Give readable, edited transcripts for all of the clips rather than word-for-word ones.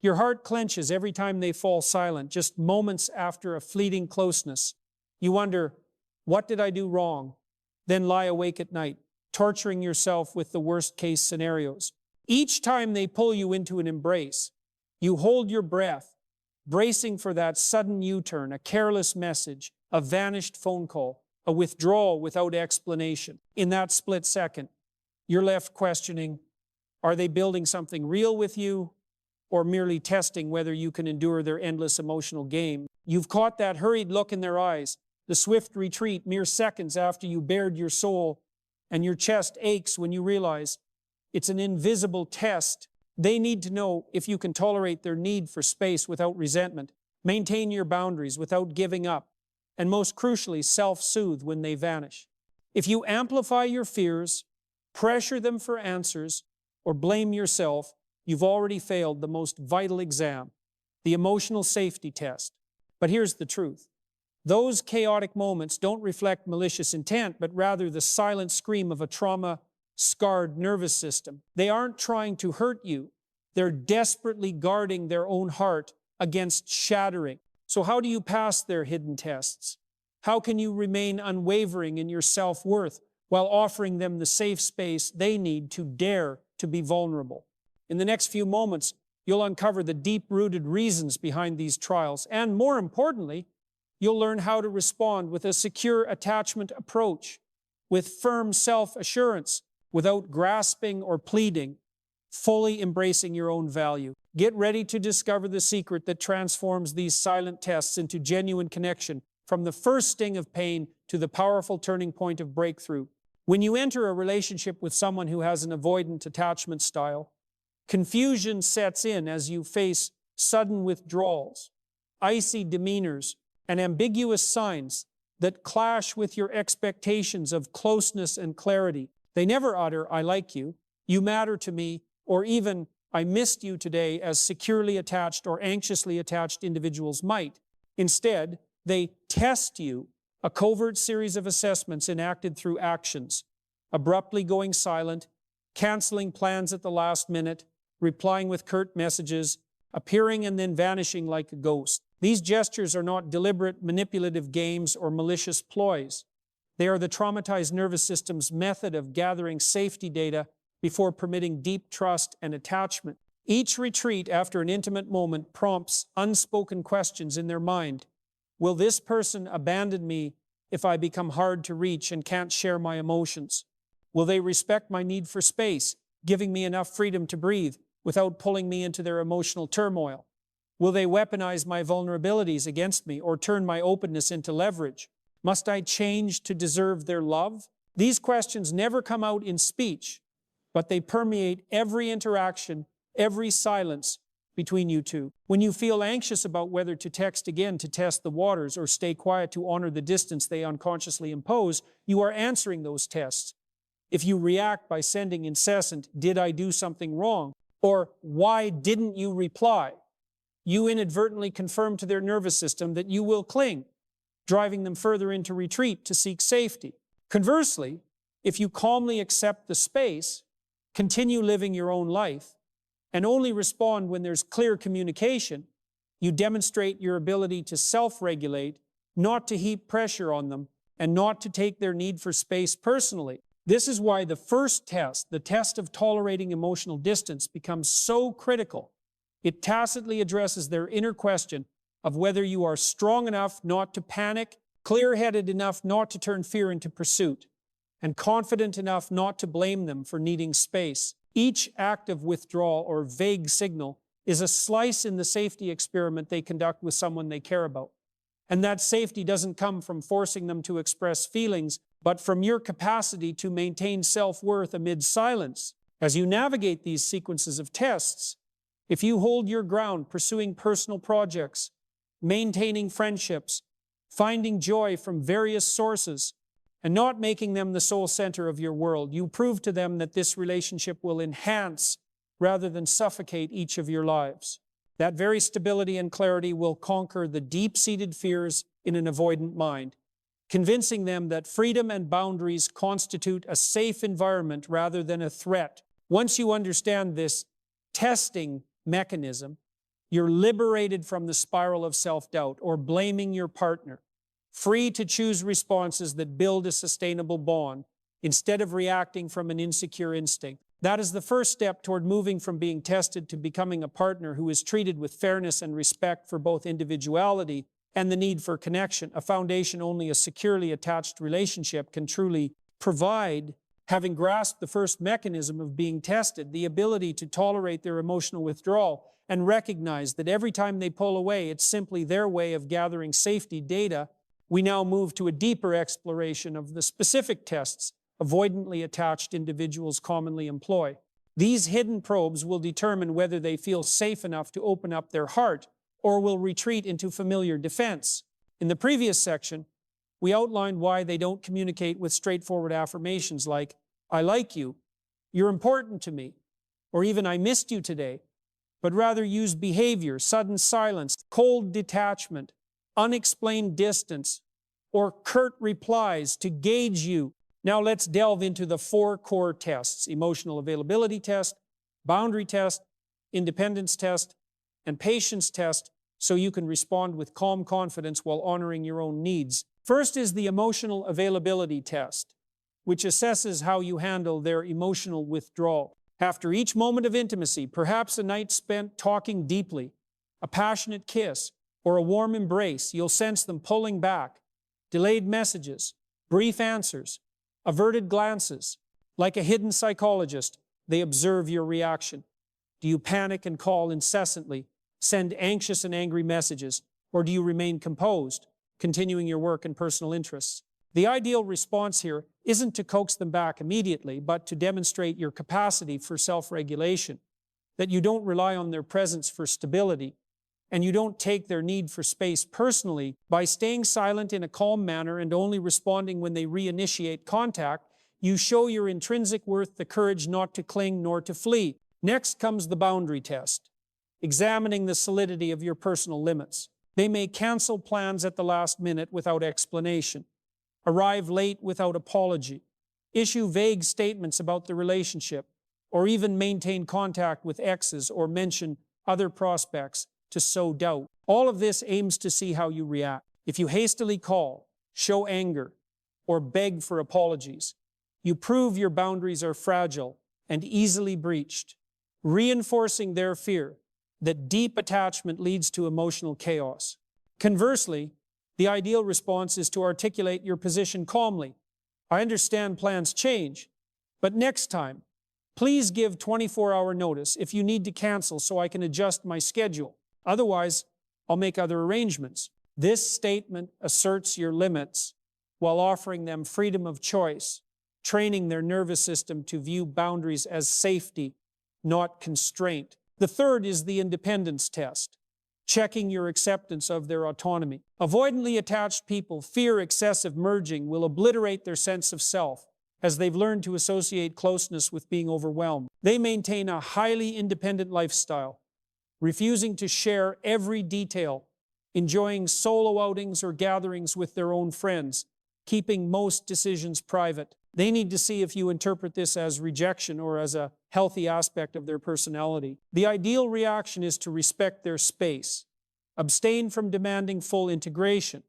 Your heart clenches every time they fall silent, just moments after a fleeting closeness. You wonder, what did I do wrong? Then lie awake at night, torturing yourself with the worst-case scenarios. Each time they pull you into an embrace, you hold your breath, bracing for that sudden U-turn, a careless message, a vanished phone call, a withdrawal without explanation. In that split second, you're left questioning, are they building something real with you, or merely testing whether you can endure their endless emotional game? You've caught that hurried look in their eyes, the swift retreat mere seconds after you bared your soul, and your chest aches when you realize it's an invisible test. They need to know if you can tolerate their need for space without resentment, maintain your boundaries without giving up, and most crucially, self-soothe when they vanish. If you amplify your fears, pressure them for answers, or blame yourself, you've already failed the most vital exam, the emotional safety test. But here's the truth. Those chaotic moments don't reflect malicious intent, but rather the silent scream of a trauma-scarred nervous system. They aren't trying to hurt you. They're desperately guarding their own heart against shattering. So how do you pass their hidden tests? How can you remain unwavering in your self-worth while offering them the safe space they need to dare to be vulnerable? In the next few moments, you'll uncover the deep-rooted reasons behind these trials, and more importantly, you'll learn how to respond with a secure attachment approach, with firm self-assurance, without grasping or pleading, fully embracing your own value. Get ready to discover the secret that transforms these silent tests into genuine connection, from the first sting of pain to the powerful turning point of breakthrough. When you enter a relationship with someone who has an avoidant attachment style, confusion sets in as you face sudden withdrawals, icy demeanors, and ambiguous signs that clash with your expectations of closeness and clarity. They never utter, "I like you," "You matter to me," or even, "I missed you today," as securely attached or anxiously attached individuals might. Instead, they test you, a covert series of assessments enacted through actions, abruptly going silent, canceling plans at the last minute, replying with curt messages, appearing and then vanishing like a ghost. These gestures are not deliberate manipulative games or malicious ploys. They are the traumatized nervous system's method of gathering safety data before permitting deep trust and attachment. Each retreat after an intimate moment prompts unspoken questions in their mind. Will this person abandon me if I become hard to reach and can't share my emotions? Will they respect my need for space, giving me enough freedom to breathe without pulling me into their emotional turmoil? Will they weaponize my vulnerabilities against me or turn my openness into leverage? Must I change to deserve their love? These questions never come out in speech, but they permeate every interaction, every silence between you two. When you feel anxious about whether to text again to test the waters or stay quiet to honor the distance they unconsciously impose, you are answering those tests. If you react by sending incessant, "Did I do something wrong?" or "Why didn't you reply?" you inadvertently confirm to their nervous system that you will cling, driving them further into retreat to seek safety. Conversely, if you calmly accept the space, continue living your own life, and only respond when there's clear communication, you demonstrate your ability to self-regulate, not to heap pressure on them, and not to take their need for space personally. This is why the first test, the test of tolerating emotional distance, becomes so critical. It tacitly addresses their inner question of whether you are strong enough not to panic, clear-headed enough not to turn fear into pursuit, and confident enough not to blame them for needing space. Each act of withdrawal or vague signal is a slice in the safety experiment they conduct with someone they care about. And that safety doesn't come from forcing them to express feelings, but from your capacity to maintain self-worth amid silence. As you navigate these sequences of tests, if you hold your ground pursuing personal projects, maintaining friendships, finding joy from various sources, and not making them the sole center of your world, you prove to them that this relationship will enhance rather than suffocate each of your lives. That very stability and clarity will conquer the deep-seated fears in an avoidant mind, convincing them that freedom and boundaries constitute a safe environment rather than a threat. Once you understand this testing mechanism, You're liberated from the spiral of self-doubt or blaming your partner, free to choose responses that build a sustainable bond instead of reacting from an insecure instinct. That is the first step toward moving from being tested to becoming a partner who is treated with fairness and respect for both individuality and the need for connection, a foundation only a securely attached relationship can truly provide. Having grasped the first mechanism of being tested, the ability to tolerate their emotional withdrawal and recognize that every time they pull away, it's simply their way of gathering safety data, we now move to a deeper exploration of the specific tests avoidantly attached individuals commonly employ. These hidden probes will determine whether they feel safe enough to open up their heart or will retreat into familiar defense. In the previous section, we outlined why they don't communicate with straightforward affirmations like, "I like you," "You're important to me," or even "I missed you today," but rather use behavior, sudden silence, cold detachment, unexplained distance, or curt replies to gauge you. Now let's delve into the 4 core tests: emotional availability test, boundary test, independence test, and patience test, so you can respond with calm confidence while honoring your own needs. First is the emotional availability test, which assesses how you handle their emotional withdrawal. After each moment of intimacy, perhaps a night spent talking deeply, a passionate kiss, or a warm embrace, you'll sense them pulling back, delayed messages, brief answers, averted glances. Like a hidden psychologist, they observe your reaction. Do you panic and call incessantly, send anxious and angry messages, or do you remain composed, continuing your work and personal interests? The ideal response here isn't to coax them back immediately, but to demonstrate your capacity for self-regulation, that you don't rely on their presence for stability, and you don't take their need for space personally. By staying silent in a calm manner and only responding when they reinitiate contact, you show your intrinsic worth the courage not to cling nor to flee. Next comes the boundary test, examining the solidity of your personal limits. They may cancel plans at the last minute without explanation, arrive late without apology, issue vague statements about the relationship, or even maintain contact with exes or mention other prospects to sow doubt. All of this aims to see how you react. If you hastily call, show anger, or beg for apologies, you prove your boundaries are fragile and easily breached, reinforcing their fear that deep attachment leads to emotional chaos. Conversely, the ideal response is to articulate your position calmly. "I understand plans change, but next time, please give 24-hour notice if you need to cancel so I can adjust my schedule. Otherwise, I'll make other arrangements." This statement asserts your limits while offering them freedom of choice, training their nervous system to view boundaries as safety, not constraint. The third is the independence test, checking your acceptance of their autonomy. Avoidantly attached people fear excessive merging will obliterate their sense of self, as they've learned to associate closeness with being overwhelmed. They maintain a highly independent lifestyle, refusing to share every detail, enjoying solo outings or gatherings with their own friends, keeping most decisions private. They need to see if you interpret this as rejection or as a healthy aspect of their personality. The ideal reaction is to respect their space, abstain from demanding full integration,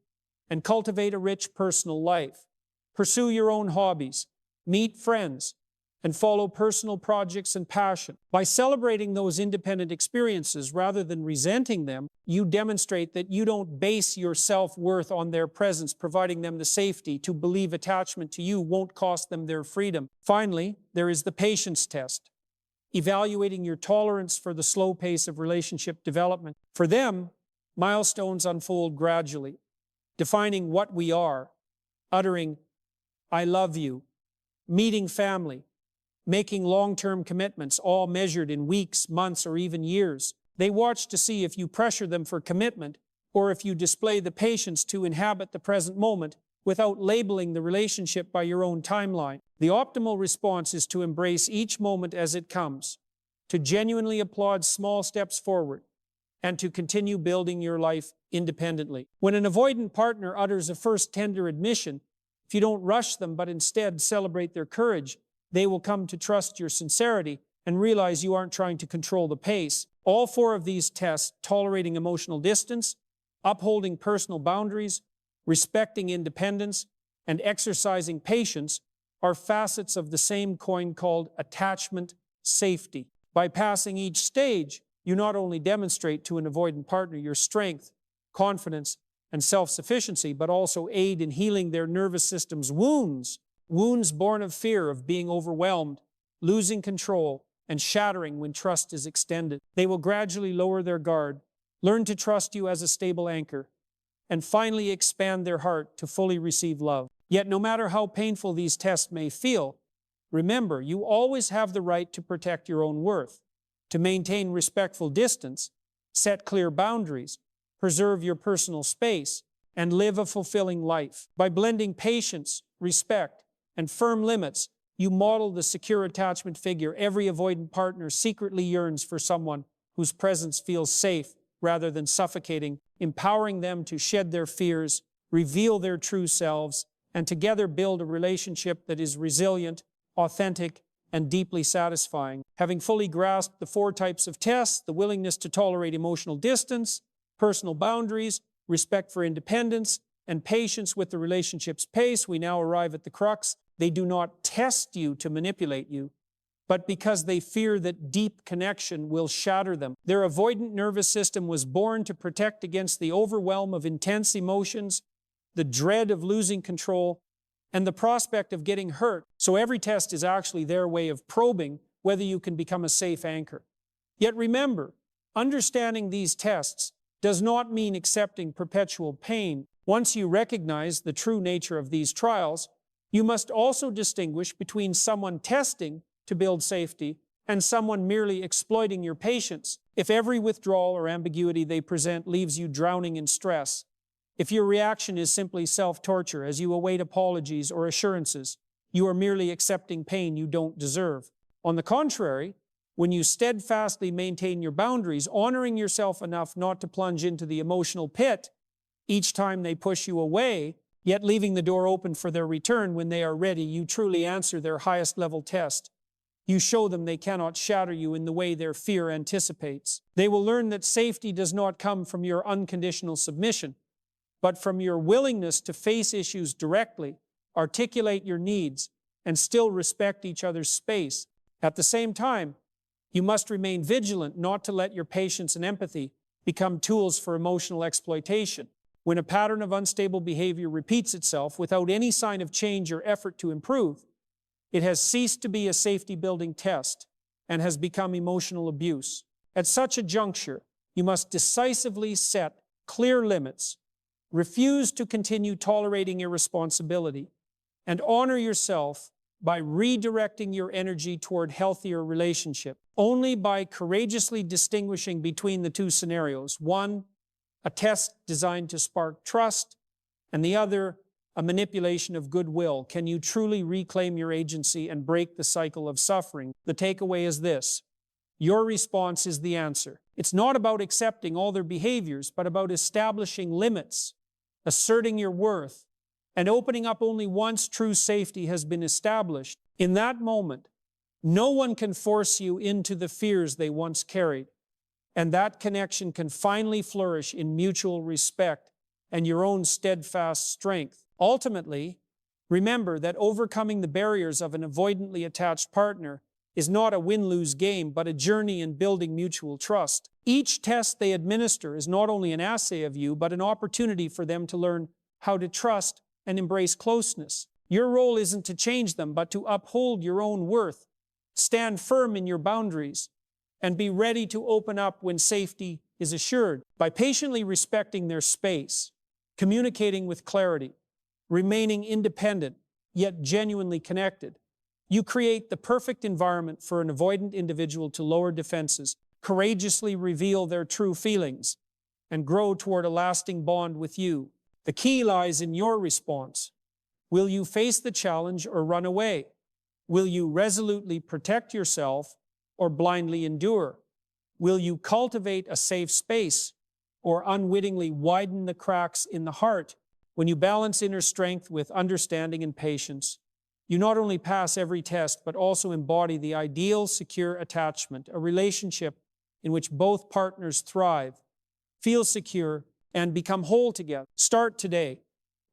and cultivate a rich personal life. Pursue your own hobbies, meet friends, and follow personal projects and passion. By celebrating those independent experiences rather than resenting them, you demonstrate that you don't base your self-worth on their presence, providing them the safety to believe attachment to you won't cost them their freedom. Finally, there is the patience test, evaluating your tolerance for the slow pace of relationship development. For them, milestones unfold gradually, defining what we are, uttering, "I love you," meeting family, making long-term commitments, all measured in weeks, months, or even years. They watch to see if you pressure them for commitment or if you display the patience to inhabit the present moment without labeling the relationship by your own timeline. The optimal response is to embrace each moment as it comes, to genuinely applaud small steps forward, and to continue building your life independently. When an avoidant partner utters a first tender admission, if you don't rush them but instead celebrate their courage, they will come to trust your sincerity and realize you aren't trying to control the pace. All four of these tests, tolerating emotional distance, upholding personal boundaries, respecting independence, and exercising patience, are facets of the same coin called attachment safety. By passing each stage, you not only demonstrate to an avoidant partner your strength, confidence, and self-sufficiency, but also aid in healing their nervous system's wounds born of fear of being overwhelmed, losing control, and shattering when trust is extended. They will gradually lower their guard, learn to trust you as a stable anchor, and finally expand their heart to fully receive love. Yet no matter how painful these tests may feel, remember, you always have the right to protect your own worth, to maintain respectful distance, set clear boundaries, preserve your personal space, and live a fulfilling life. By blending patience, respect, and firm limits, you model the secure attachment figure every avoidant partner secretly yearns for, someone whose presence feels safe rather than suffocating, empowering them to shed their fears, reveal their true selves, and together build a relationship that is resilient, authentic, and deeply satisfying. Having fully grasped the four types of tests, the willingness to tolerate emotional distance, personal boundaries, respect for independence, and patience with the relationship's pace, we now arrive at the crux. They do not test you to manipulate you, but because they fear that deep connection will shatter them. Their avoidant nervous system was born to protect against the overwhelm of intense emotions, the dread of losing control, and the prospect of getting hurt. So every test is actually their way of probing whether you can become a safe anchor. Yet remember, understanding these tests does not mean accepting perpetual pain. Once you recognize the true nature of these trials, you must also distinguish between someone testing to build safety and someone merely exploiting your patience. If every withdrawal or ambiguity they present leaves you drowning in stress, if your reaction is simply self-torture as you await apologies or assurances, you are merely accepting pain you don't deserve. On the contrary, when you steadfastly maintain your boundaries, honoring yourself enough not to plunge into the emotional pit each time they push you away, yet leaving the door open for their return when they are ready, you truly answer their highest level test. You show them they cannot shatter you in the way their fear anticipates. They will learn that safety does not come from your unconditional submission, but from your willingness to face issues directly, articulate your needs, and still respect each other's space. At the same time, you must remain vigilant not to let your patience and empathy become tools for emotional exploitation. When a pattern of unstable behavior repeats itself without any sign of change or effort to improve, it has ceased to be a safety-building test and has become emotional abuse. At such a juncture, you must decisively set clear limits, refuse to continue tolerating irresponsibility, and honor yourself by redirecting your energy toward healthier relationship. Only by courageously distinguishing between the two scenarios, one, a test designed to spark trust, and the other, a manipulation of goodwill, can you truly reclaim your agency and break the cycle of suffering. The takeaway is this: your response is the answer. It's not about accepting all their behaviors, but about establishing limits, asserting your worth, and opening up only once true safety has been established. In that moment, no one can force you into the fears they once carried, and that connection can finally flourish in mutual respect and your own steadfast strength. Ultimately, remember that overcoming the barriers of an avoidantly attached partner is not a win-lose game, but a journey in building mutual trust. Each test they administer is not only an assay of you, but an opportunity for them to learn how to trust and embrace closeness. Your role isn't to change them, but to uphold your own worth, stand firm in your boundaries, and be ready to open up when safety is assured. By patiently respecting their space, communicating with clarity, remaining independent, yet genuinely connected, you create the perfect environment for an avoidant individual to lower defenses, courageously reveal their true feelings, and grow toward a lasting bond with you. The key lies in your response. Will you face the challenge or run away? Will you resolutely protect yourself or blindly endure? Will you cultivate a safe space or unwittingly widen the cracks in the heart? When you balance inner strength with understanding and patience, you not only pass every test, but also embody the ideal, secure attachment, a relationship in which both partners thrive, feel secure, and become whole together. Start today.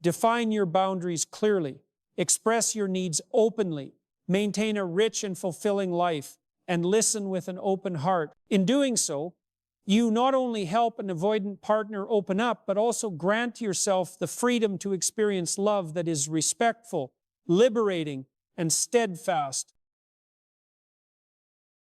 Define your boundaries clearly. Express your needs openly. Maintain a rich and fulfilling life, and listen with an open heart. In doing so, you not only help an avoidant partner open up, but also grant yourself the freedom to experience love that is respectful, liberating, and steadfast.